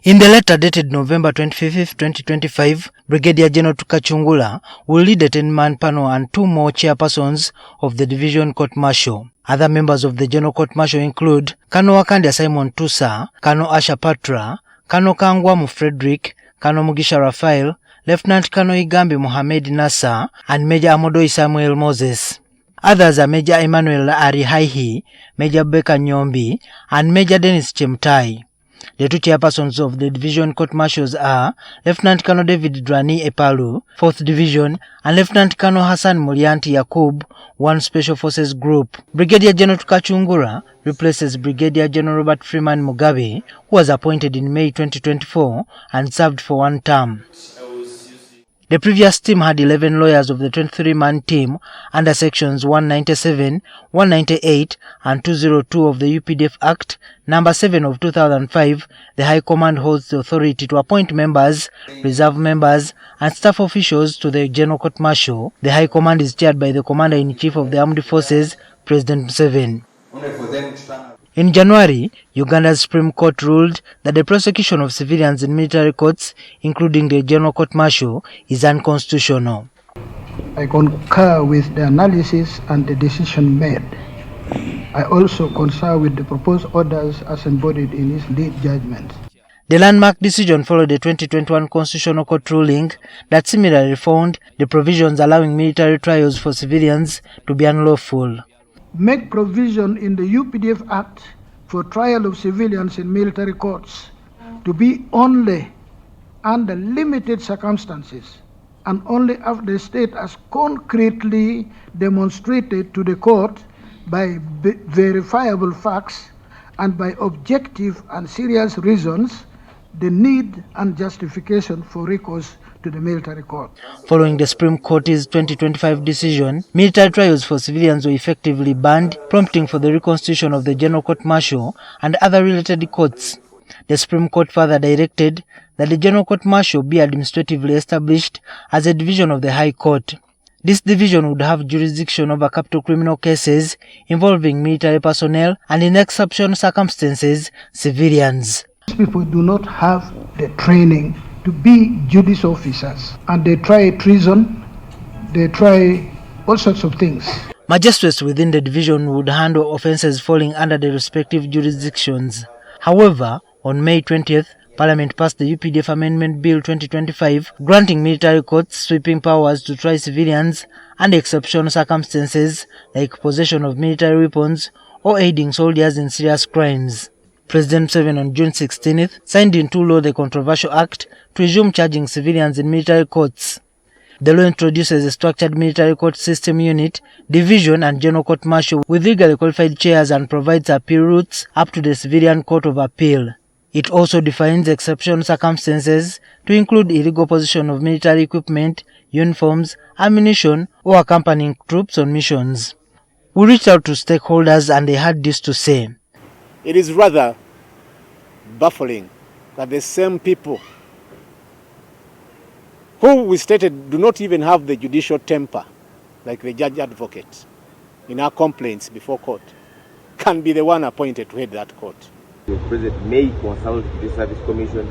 In the letter dated November 25, 2025, Brigadier Gen Tukachungurwa will lead a 10-man panel and 2 more chairpersons of the Division Court Martial. Other members of the General Court Martial include Colonel Wakandya Simon Tusa, Colonel Asha Patra, Colonel Kangwamu Frederick, Colonel Mugisha Raphael, Lieutenant Colonel Igambi Mohamed Nassa, and Major Amodoi Samuel Moses. Others are Major Emmanuel Arihaihi, Major Beka Nyombi, and Major Dennis Chemtai. The 2 chairpersons of the Division Court Martials are Lieutenant Colonel David Drani Epalu, 4th Division, and Lieutenant Colonel Hassan Mulianti Yakub, 1 Special Forces Group. Brigadier Gen Tukachungurwa replaces Brigadier General Robert Freeman Mugabe, who was appointed in May 2024 and served for 1 term. The previous team had 11 lawyers of the 23-man team under sections 197, 198 and 202 of the UPDF Act, number 7 of 2005. The High Command holds the authority to appoint members, reserve members and staff officials to the General Court Martial. The High Command is chaired by the Commander-in-Chief of the Armed Forces, President Museveni. In January, Uganda's Supreme Court ruled that the prosecution of civilians in military courts, including the General Court Martial, is unconstitutional. I concur with the analysis and the decision made. I also concur with the proposed orders as embodied in its lead judgment. The landmark decision followed the 2021 Constitutional Court ruling that similarly found the provisions allowing military trials for civilians to be unlawful. Make provision in the UPDF Act for trial of civilians in military courts to be only under limited circumstances and only after the state has concretely demonstrated to the court by verifiable facts and by objective and serious reasons the need and justification for recourse to the military court. Following the Supreme Court's 2025 decision, military trials for civilians were effectively banned, prompting for the reconstitution of the General Court Martial and other related courts. The Supreme Court further directed that the General Court Martial be administratively established as a division of the High Court. This division would have jurisdiction over capital criminal cases involving military personnel and, in exceptional circumstances, civilians. People do not have the training to be judicial officers, and they try treason, they try all sorts of things. Magistrates within the division would handle offences falling under the respective jurisdictions. However, on May 20th, Parliament passed the UPDF Amendment Bill 2025, granting military courts sweeping powers to try civilians under exceptional circumstances like possession of military weapons or aiding soldiers in serious crimes. President Museveni on June 16th signed into law the controversial act to resume charging civilians in military courts. The law introduces a structured military court system unit, division and General Court Martial with legally qualified chairs and provides appeal routes up to the Civilian Court of Appeal. It also defines exceptional circumstances to include illegal possession of military equipment, uniforms, ammunition or accompanying troops on missions. We reached out to stakeholders and they had this to say. It is rather baffling that the same people who we stated do not even have the judicial temper, like the judge advocate in our complaints before court, can be the one appointed to head that court. The President may consult the Service Commission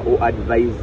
or advise,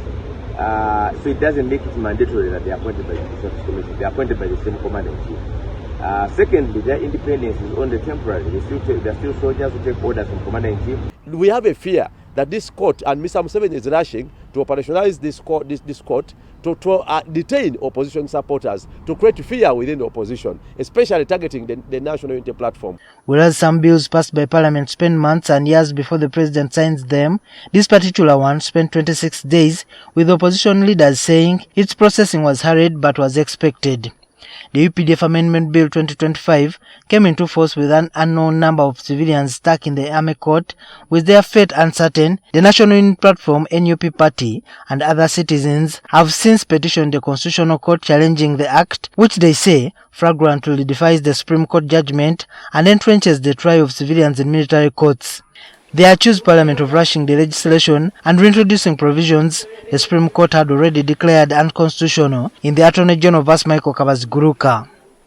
so it doesn't make it mandatory that they are appointed by the Service Commission. They are appointed by the same Commander-in-Chief. Secondly, their independence is only temporary. They are still soldiers who take orders from Commander-in-Chief. We have a fear that this court, and Mr. Museveni is rushing to operationalize this court to detain opposition supporters, to create fear within the opposition, especially targeting the National Unity Platform. Whereas some bills passed by Parliament spend months and years before the President signs them, this particular one spent 26 days, with opposition leaders saying its processing was hurried but was expected. The UPDF Amendment Bill 2025 came into force with an unknown number of civilians stuck in the Army Court, with their fate uncertain. The National Unity Platform NUP party and other citizens have since petitioned the Constitutional Court challenging the act, which they say flagrantly defies the Supreme Court judgment and entrenches the trial of civilians in military courts. They accused Parliament of rushing the legislation and reintroducing provisions the Supreme Court had already declared unconstitutional in the Attorney General vs. Michael Kabaziguruka.